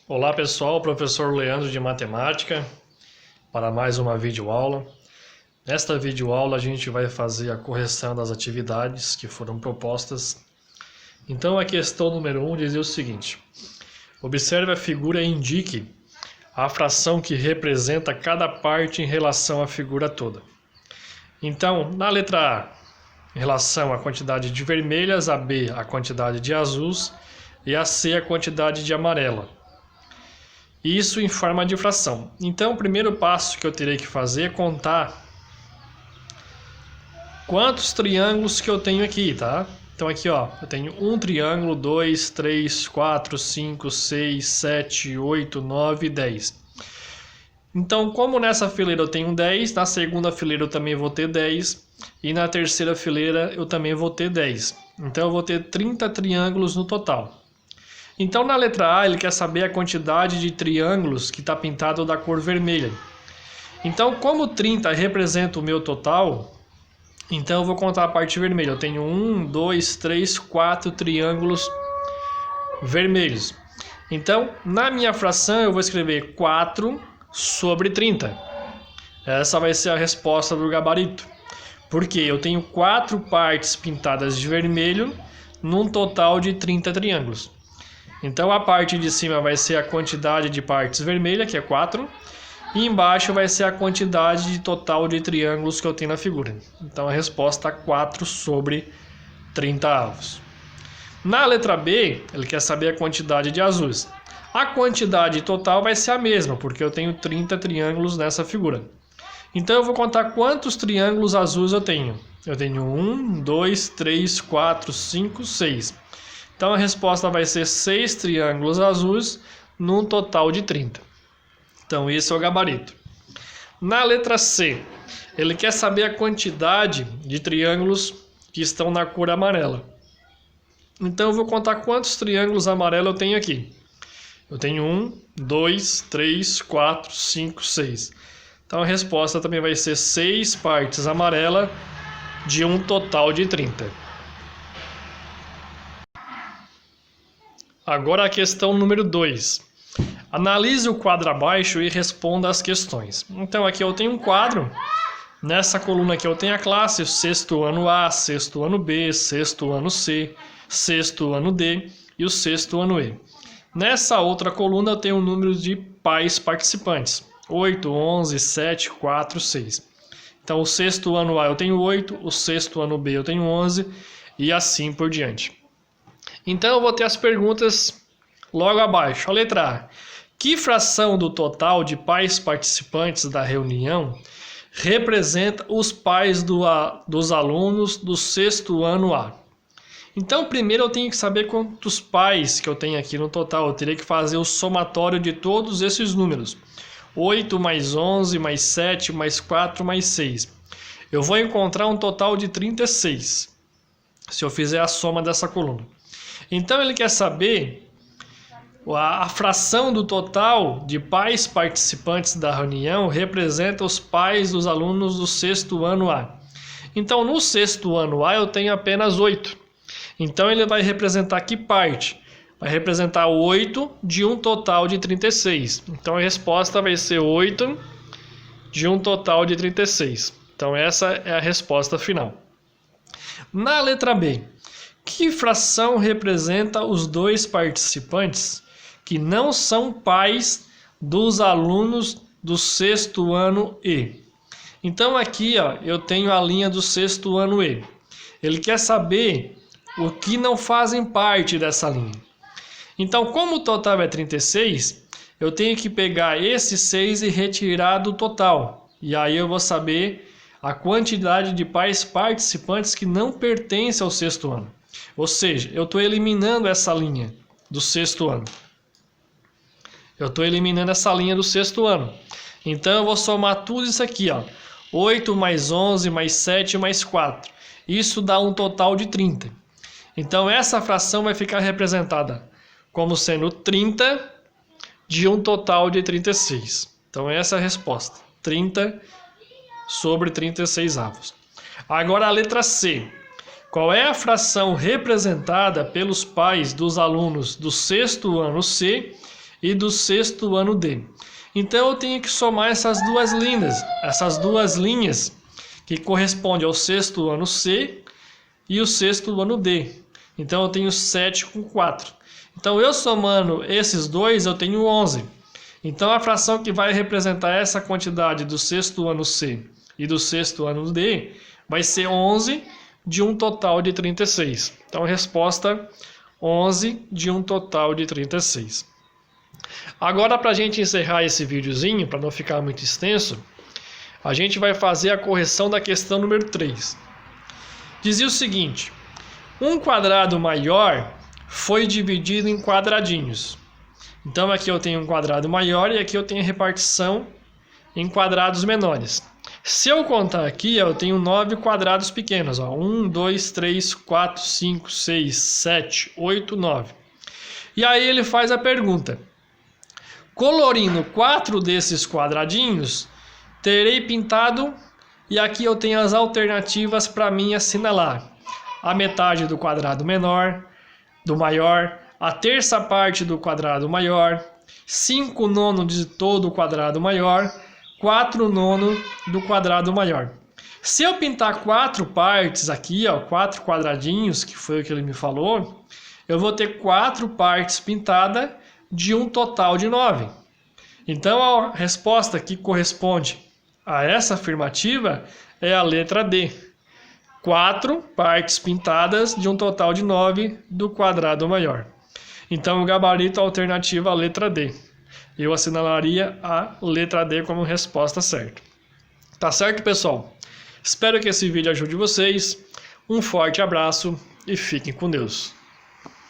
Olá pessoal, professor Leandro de Matemática para mais uma videoaula. Nesta videoaula a gente vai fazer a correção das atividades que foram propostas. Então a questão número 1 diz o seguinte: observe a figura e indique a fração que representa cada parte em relação à figura toda. Então, na letra A, em relação à quantidade de vermelhas, a B, a quantidade de azuis e a C, a quantidade de amarela. Isso em forma de fração. Então, o primeiro passo que eu terei que fazer é contar quantos triângulos que eu tenho aqui, tá? Então aqui, ó, eu tenho um triângulo, 2, 3, 4, 5, 6, 7, 8, 9, 10. Então, como nessa fileira eu tenho 10, na segunda fileira eu também vou ter 10 e na terceira fileira eu também vou ter 10. Então, eu vou ter 30 triângulos no total. Então, na letra A, ele quer saber a quantidade de triângulos que está pintado da cor vermelha. Então, como 30 representa o meu total, então eu vou contar a parte vermelha. Eu tenho 1, 2, 3, 4 triângulos vermelhos. Então, na minha fração, eu vou escrever 4 sobre 30. Essa vai ser a resposta do gabarito. Porque eu tenho 4 partes pintadas de vermelho, num total de 30 triângulos. Então a parte de cima vai ser a quantidade de partes vermelhas, que é 4, e embaixo vai ser a quantidade de total de triângulos que eu tenho na figura. Então a resposta é 4 sobre 30 avos. Na letra B, ele quer saber a quantidade de azuis. A quantidade total vai ser a mesma, porque eu tenho 30 triângulos nessa figura. Então eu vou contar quantos triângulos azuis eu tenho. Eu tenho 1, 2, 3, 4, 5, 6. Então a resposta vai ser 6 triângulos azuis num total de 30. Então esse é o gabarito. Na letra C, ele quer saber a quantidade de triângulos que estão na cor amarela. Então eu vou contar quantos triângulos amarelos eu tenho aqui. Eu tenho 1, 2, 3, 4, 5, 6. Então a resposta também vai ser 6 partes amarelas de um total de 30. Agora a questão número 2. Analise o quadro abaixo e responda as questões. Então aqui eu tenho um quadro. Nessa coluna aqui eu tenho a classe, o sexto ano A, sexto ano B, sexto ano C, sexto ano D e o sexto ano E. Nessa outra coluna eu tenho o número de pais participantes. 8, 11, 7, 4, 6. Então o sexto ano A eu tenho 8, o sexto ano B eu tenho 11 e assim por diante. Então eu vou ter as perguntas logo abaixo. A letra A. Que fração do total de pais participantes da reunião representa os pais dos alunos do sexto ano A? Então primeiro eu tenho que saber quantos pais que eu tenho aqui no total. Eu teria que fazer o somatório de todos esses números. 8 mais 11 mais 7 mais 4 mais 6. Eu vou encontrar um total de 36. Se eu fizer a soma dessa coluna. Então ele quer saber a fração do total de pais participantes da reunião representa os pais dos alunos do sexto ano A. Então no sexto ano A eu tenho apenas 8. Então ele vai representar que parte? Vai representar 8 de um total de 36. Então a resposta vai ser 8 de um total de 36. Então essa é a resposta final. Na letra B. Que fração representa os dois participantes que não são pais dos alunos do sexto ano E? Então aqui ó, eu tenho a linha do sexto ano E. Ele quer saber o que não fazem parte dessa linha. Então, como o total é 36, eu tenho que pegar esse 6 e retirar do total. E aí eu vou saber a quantidade de pais participantes que não pertencem ao sexto ano. Ou seja, eu estou eliminando essa linha do sexto ano. Eu estou eliminando essa linha do sexto ano. Então eu vou somar tudo isso aqui, ó. 8 mais 11 mais 7 mais 4. Isso dá um total de 30. Então essa fração vai ficar representada como sendo 30 de um total de 36. Então essa é a resposta. 30 sobre 36 avos. Agora a letra C. Qual é a fração representada pelos pais dos alunos do sexto ano C e do sexto ano D. Então eu tenho que somar essas duas linhas que correspondem ao sexto ano C e o sexto ano D. Então eu tenho 7 com 4. Então eu somando esses dois eu tenho 11. Então a fração que vai representar essa quantidade do sexto ano C e do sexto ano D vai ser 11 de um total de 36. Então a resposta 11 de um total de 36. Agora, para a gente encerrar esse videozinho, para não ficar muito extenso, a gente vai fazer a correção da questão número 3. Dizia o seguinte: um quadrado maior foi dividido em quadradinhos. Então aqui eu tenho um quadrado maior e aqui eu tenho a repartição em quadrados menores. Se eu contar aqui, eu tenho 9 quadrados pequenos. 1, 2, 3, 4, 5, 6, 7, 8, 9. E aí ele faz a pergunta: colorindo 4 desses quadradinhos, terei pintado, e aqui eu tenho as alternativas para mim assinalar: a metade do quadrado menor, do maior, a terça parte do quadrado maior, 5 nono de todo o quadrado maior, 4 nono do quadrado maior. Se eu pintar 4 partes aqui, 4 quadradinhos, que foi o que ele me falou, eu vou ter 4 partes pintadas de um total de 9. Então a resposta que corresponde a essa afirmativa é a letra D. 4 partes pintadas de um total de 9 do quadrado maior. Então o gabarito alternativa é a letra D. Eu assinalaria a letra D como resposta certa. Tá certo, pessoal? Espero que esse vídeo ajude vocês. Um forte abraço e fiquem com Deus.